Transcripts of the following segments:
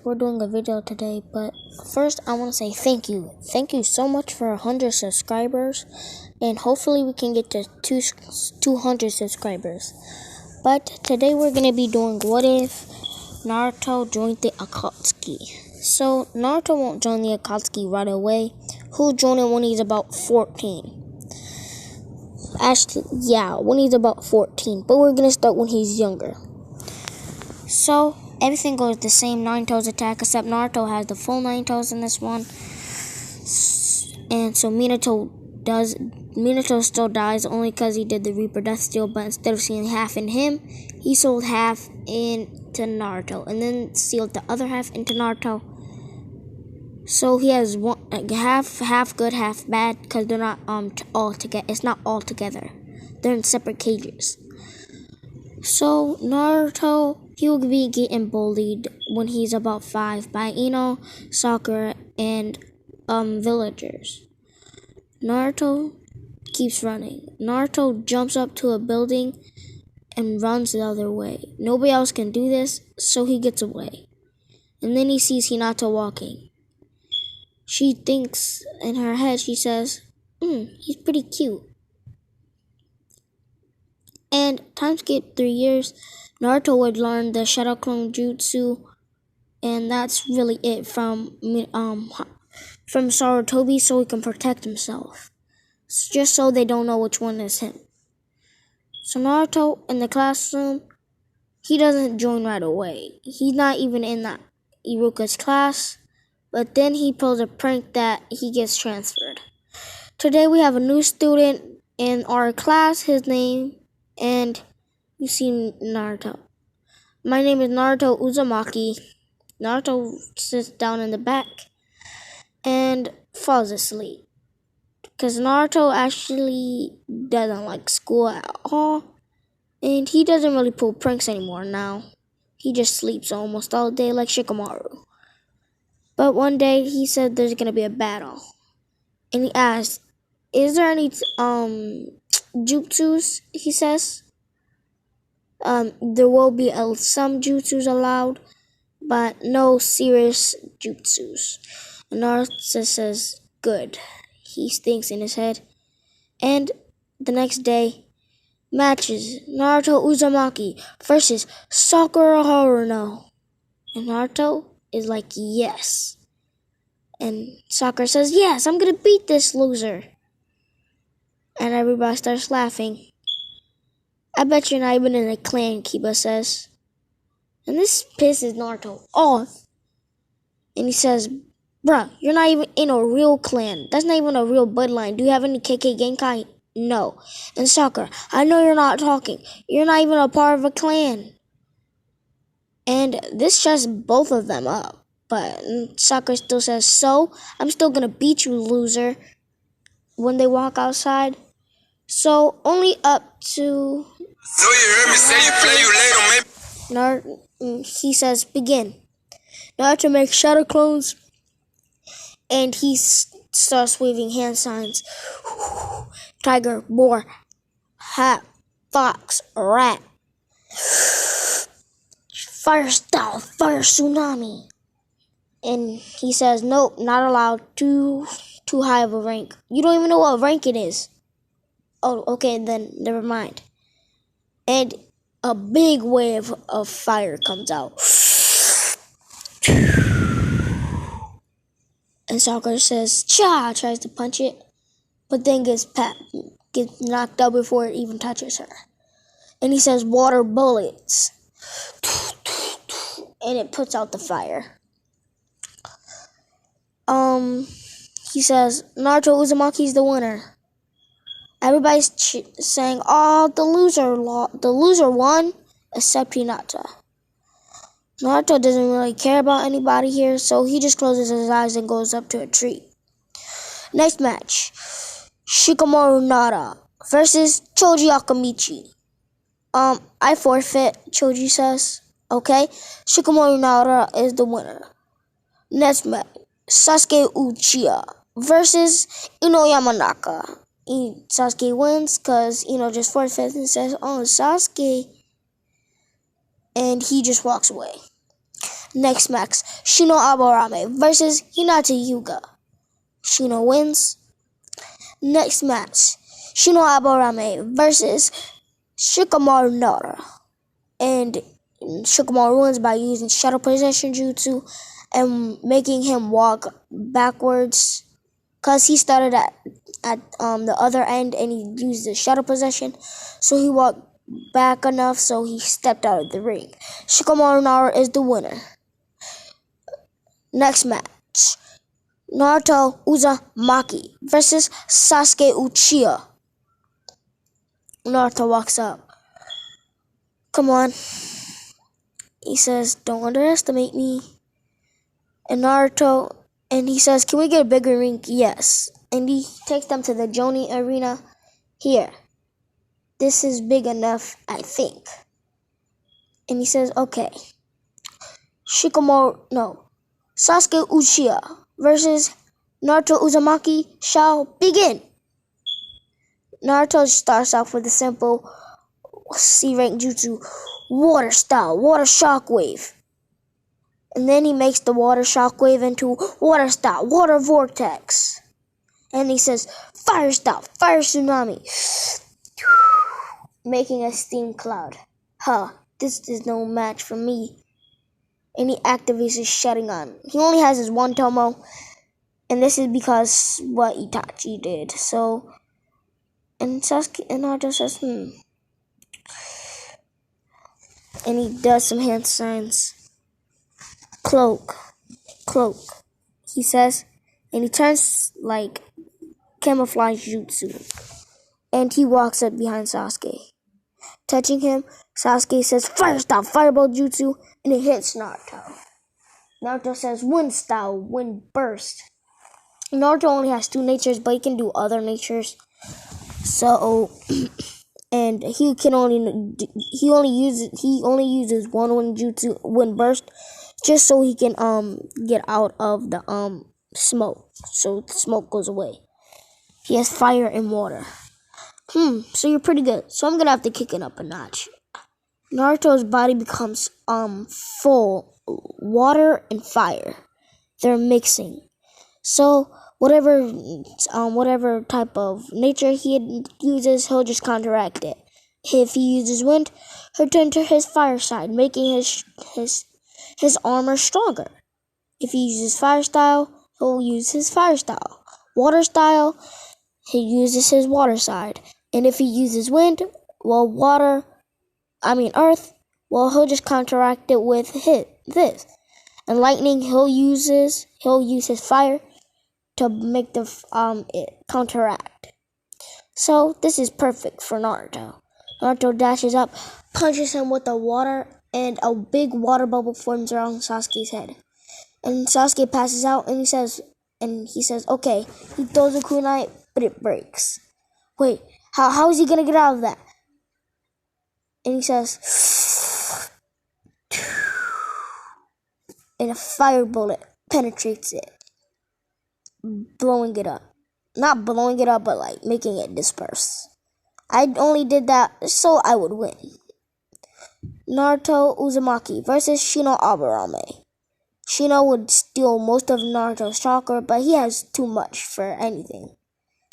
We're doing a video today, but first I want to say thank you. Thank you so much for 100 subscribers, and hopefully we can get to 200 subscribers. But today we're going to be doing what if Naruto joined the Akatsuki. So Naruto won't join the Akatsuki right away. He'll join it when he's about 14. Actually, yeah, when he's about 14. But we're going to start when he's younger. So everything goes the same 9 toes attack, except Naruto has the full 9 toes in this one. And so Minato still dies only because he did the Reaper Death Steal, but instead of seeing half in him, he sold half into Naruto, and then sealed the other half into Naruto. So he has one half good, half bad, because they're not all together. It's not all together. They're in separate cages. So Naruto, he will be getting bullied when he's about 5 by Ino, Sakura, and villagers. Naruto keeps running. Naruto jumps up to a building and runs the other way. Nobody else can do this, so he gets away. And then he sees Hinata walking. She thinks in her head, she says, he's pretty cute. And time skip 3 years, Naruto would learn the Shadow Clone Jutsu, and that's really it from Sarutobi, so he can protect himself. Just so they don't know which one is him. So Naruto in the classroom, he doesn't join right away. He's not even in that Iruka's class, but then he pulls a prank that he gets transferred. Today we have a new student in our class, his name, and you see Naruto. My name is Naruto Uzumaki. Naruto sits down in the back and falls asleep. Because Naruto actually doesn't like school at all. And he doesn't really pull pranks anymore now. He just sleeps almost all day like Shikamaru. But one day he said there's going to be a battle. And he asked, is there any jutsus? He says. There will be some jutsus allowed, but no serious jutsus. And Naruto says, good. He thinks in his head. And the next day, matches Naruto Uzumaki versus Sakura Haruno. And Naruto is like, yes. And Sakura says, yes, I'm going to beat this loser. And everybody starts laughing. I bet you're not even in a clan, Kiba says. And this pisses Naruto off. And he says, bruh, you're not even in a real clan. That's not even a real bloodline. Do you have any KK Genkai? No. And Sakura, I know you're not talking. You're not even a part of a clan. And this shuts both of them up. But Sakura still says, so, I'm still gonna beat you, loser. When they walk outside. So, only up to... So you heard me say you play you later, maybe. He says, begin. Naruto makes shadow clones, and he starts waving hand signs. Tiger, boar, hat, fox, rat. Fire style, fire tsunami. And he says, nope, not allowed. Too high of a rank. You don't even know what rank it is. Oh, okay, then never mind. And a big wave of fire comes out. And Sakura says, cha, tries to punch it, but then gets knocked out before it even touches her. And he says, water bullets. And it puts out the fire. He says, Naruto Uzumaki's the winner. Everybody's saying, oh, the loser won, except Hinata. Naruto doesn't really care about anybody here, so he just closes his eyes and goes up to a tree. Next match, Shikamaru Nara versus Choji Akamichi. I forfeit, Choji says. Okay, Shikamaru Nara is the winner. Next match, Sasuke Uchiha versus Ino Yamanaka. Sasuke wins because Ino just forfeits and says, oh, Sasuke. And he just walks away. Next match, Shino Aburame versus Hinata Hyuga. Shino wins. Next match, Shino Aburame versus Shikamaru Nara. And Shikamaru wins by using Shadow Possession Jutsu and making him walk backwards. Because he started at the other end and he used the Shadow Possession. So he walked back enough so he stepped out of the ring. Shikamaru Nara is the winner. Next match, Naruto Uzumaki versus Sasuke Uchiha. Naruto walks up. Come on. He says, don't underestimate me. And he says, can we get a bigger ring? Yes. And he takes them to the Joni Arena. Here. This is big enough, I think. And he says, okay. Sasuke Uchiha versus Naruto Uzumaki shall begin. Naruto starts off with a simple C-rank jutsu, water style, water shockwave. And then he makes the water shockwave into water style, water vortex. And he says, fire style, fire tsunami. Making a steam cloud. This is no match for me. And he activates his Sharingan. He only has his one Tomo. And this is because what Itachi did. So, and Sasuke and Naruto says, And he does some hand signs. Cloak, he says, and he turns like camouflage jutsu, and he walks up behind Sasuke. Touching him, Sasuke says, fire style, fireball jutsu, and it hits Naruto. Naruto says, wind style, wind burst. Naruto only has 2 natures, but he can do other natures. So, and he only uses one wind jutsu, wind burst, just so he can get out of the smoke, so the smoke goes away. He has fire and water. So you're pretty good. So I'm gonna have to kick it up a notch. Naruto's body becomes full water and fire. They're mixing. So whatever type of nature he uses, he'll just counteract it. If he uses wind, he'll turn to his fire side, making his armor stronger. If he uses fire style, he'll use his fire style. Water style, he uses his water side. And if he uses wind, earth, he'll just counteract it with this. And lightning, he'll use his fire to make it counteract. So this is perfect for Naruto. Naruto dashes up, punches him with the water, and a big water bubble forms around Sasuke's head. And Sasuke passes out, and he says, okay. He throws a kunai, but it breaks. Wait, how is he gonna get out of that? And he says, and a fire bullet penetrates it, blowing it up. Not blowing it up, but like making it disperse. I only did that so I would win. Naruto Uzumaki versus Shino Aburame. Shino would steal most of Naruto's chakra, but he has too much for anything.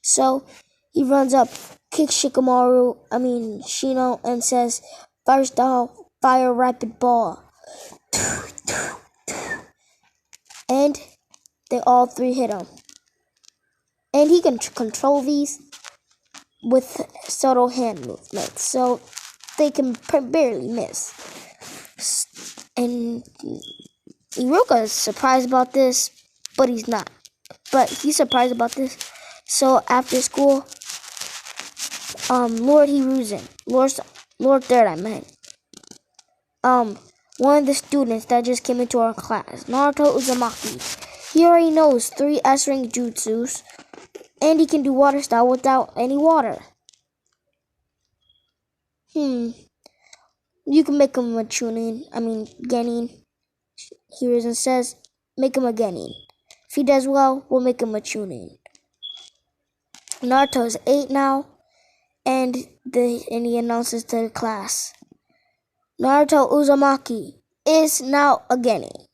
So he runs up, kicks Shino, and says, fire style, fire rapid ball. And they all 3 hit him. And he can control these with subtle hand movements, so they can barely miss. And Iruka is surprised about this, but he's not. But he's surprised about this. So after school, Lord Third, one of the students that just came into our class, Naruto Uzumaki, he already knows 3 S-rank jutsus, and he can do water style without any water. You can make him a Genin. Hiruzen says, make him a Genin. If he does well, we'll make him a Chunin. Naruto is 8 now, and he announces to the class, Naruto Uzumaki is now a Genin.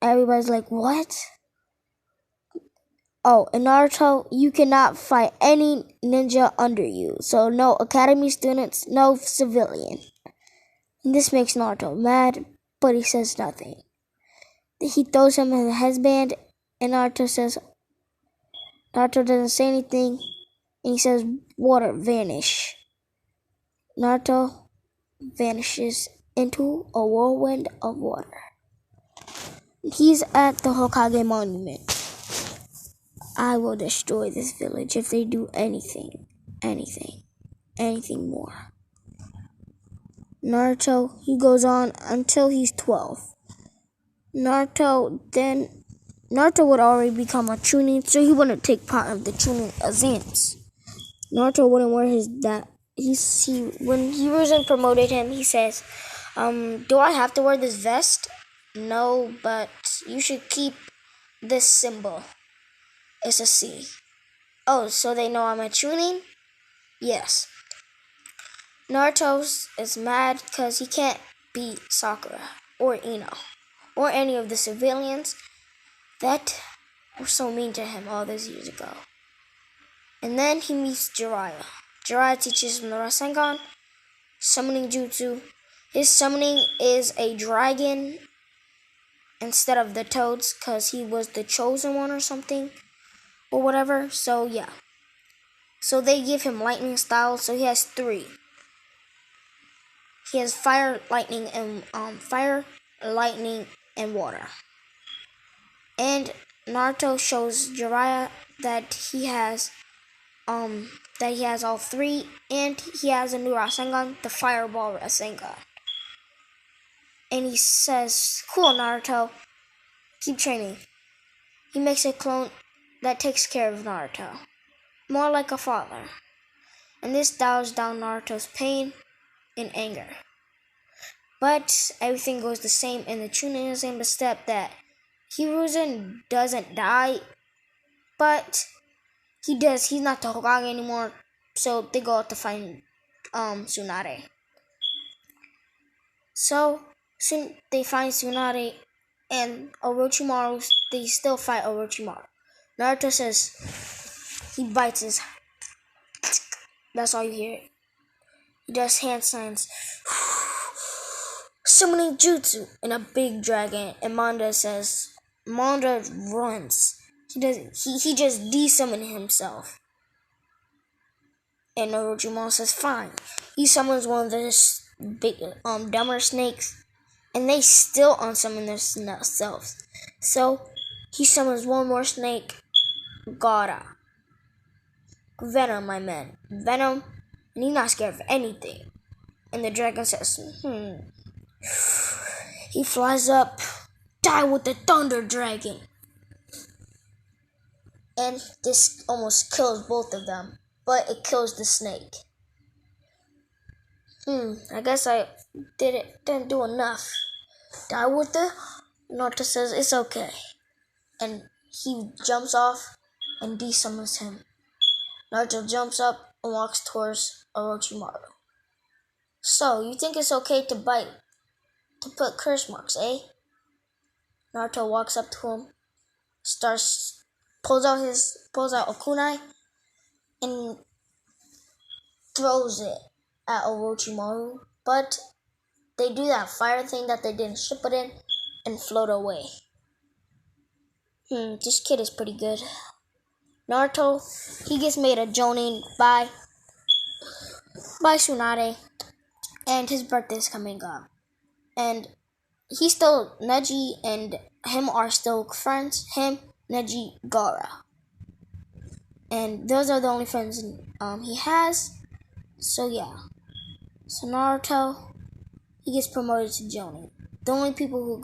Everybody's like, what? Oh, in Naruto, you cannot fight any ninja under you. So no academy students, no civilian. And this makes Naruto mad, but he says nothing. He throws him in the headband, and Naruto doesn't say anything, and he says, water, vanish. Naruto vanishes into a whirlwind of water. He's at the Hokage monument. I will destroy this village if they do anything more. Naruto, he goes on until he's 12. Naruto would already become a Chunin, so he wouldn't take part of the Chunin exams. Naruto wouldn't wear his that. When Hiruzen promoted him, he says, do I have to wear this vest? No, but you should keep this symbol. It's a C. Oh, so they know I'm a Chunin? Yes. Naruto is mad because he can't beat Sakura or Ino or any of the civilians that were so mean to him all those years ago. And then he meets Jiraiya. Jiraiya teaches him the Rasengan, summoning jutsu. His summoning is a dragon instead of the toads because he was the chosen one or something or whatever. So yeah. So they give him lightning style, so he has 3. He has fire, lightning, and water. And Naruto shows Jiraiya that he has all 3, and he has a new Rasengan, the Fireball Rasengan. And he says, "Cool, Naruto, keep training." He makes a clone that takes care of Naruto, more like a father. And this dials down Naruto's pain and anger. But everything goes the same in the Chunin exam, except that Hiruzen doesn't die, but he does. He's not the Hokage anymore, so they go out to find Tsunade. So soon they find Tsunade and Orochimaru. They still fight Orochimaru. Naruto says he bites his. That's all you hear. He does hand signs. Summoning jutsu in a big dragon, and Manda runs. He just de-summoned himself. And Orochimaru says fine. He summons one of the big dumber snakes, and they still unsummon themselves. So he summons one more snake, Gaara. Venom, my man. Venom, and he's not scared of anything. And the dragon says, He flies up, die with the thunder dragon. And this almost kills both of them, but it kills the snake. I guess I didn't do enough. Die with the Naruto says it's okay. And he jumps off and de-summons him. Naruto jumps up and walks towards Orochimaru. So, you think it's okay to bite, to put curse marks, eh? Naruto walks up to him, pulls out a kunai, and throws it at Orochimaru. But they do that fire thing that they didn't ship it in and float away. This kid is pretty good. Naruto, he gets made a Jonin by Tsunade, and his birthday is coming up. And he's still, Neji and him are still friends. Him, Neji, Gaara. And those are the only friends he has. So yeah. So Naruto, he gets promoted to Jonin. The only people who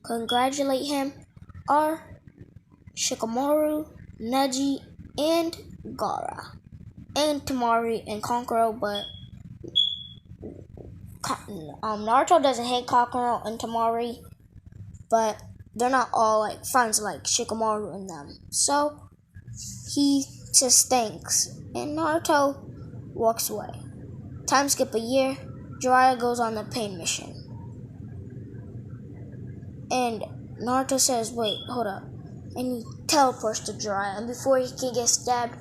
congratulate him are Shikamaru, Neji, and Gaara. And Temari and Kankuro, but Naruto doesn't hate Kankuro and Temari, but they're not all like friends like Shikamaru and them. So he says thanks, and Naruto walks away. Time skip a year. Jiraiya goes on the pain mission, and Naruto says, wait, hold up. And he teleports to Jiraiya. And before he can get stabbed,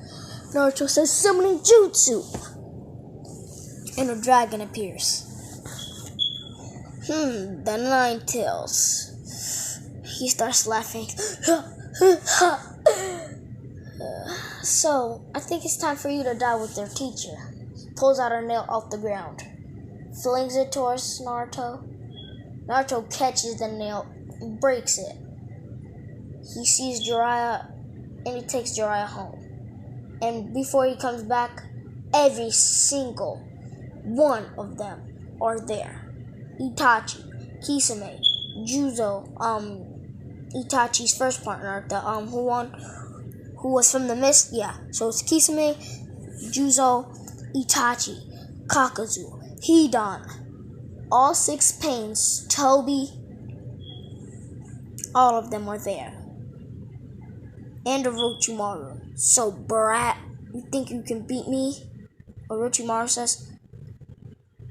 Naruto says, summoning jutsu. And a dragon appears. The Nine Tails. He starts laughing. So, I think it's time for you to die with your teacher. Pulls out a nail off the ground. Flings it towards Naruto. Naruto catches the nail and breaks it. He sees Jiraiya and he takes Jiraiya home. And before he comes back, every single one of them are there. Itachi, Kisame, Juzo, Itachi's first partner, the who was from the mist, yeah. So it's Kisame, Juzo, Itachi, Kakazu, Hidan, all 6 Pains, Toby, all of them are there. And Orochimaru. So brat, you think you can beat me? Orochimaru says,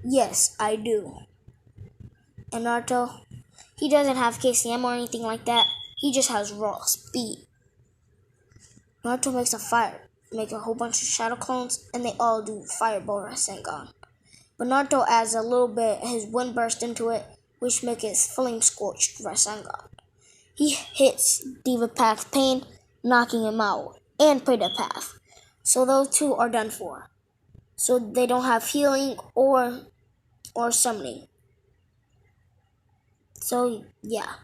yes, I do. And Naruto, he doesn't have KCM or anything like that. He just has raw speed. Naruto makes a whole bunch of shadow clones, and they all do Fireball Rasengan. But Naruto adds a little bit his wind burst into it, which makes it Flame Scorched Rasengan. He hits Diva Path Pain, knocking him out, and Preta Path. So those two are done for. So they don't have healing or summoning. So yeah.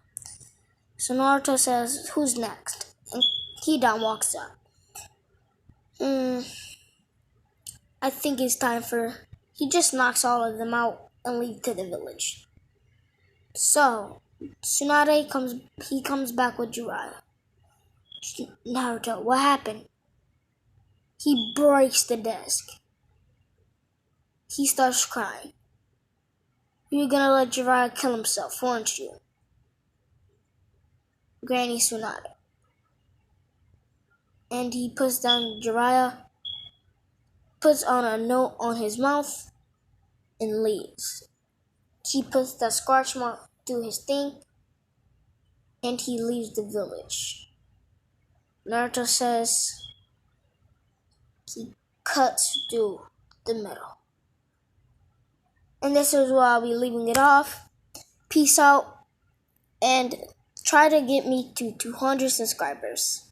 So Naruto says, who's next? And Hidan walks up. I think it's time for... He just knocks all of them out and leaves to the village. So, Tsunade comes back with Jiraiya. Naruto, what happened? He breaks the desk. He starts crying. You're gonna let Jiraiya kill himself, weren't you? Granny Tsunade. And he puts down Jiraiya, puts on a note on his mouth, and leaves. He puts the scorch mark through his thing, and he leaves the village. Naruto says he cuts through the middle. And this is where I'll be leaving it off. Peace out, and try to get me to 200 subscribers.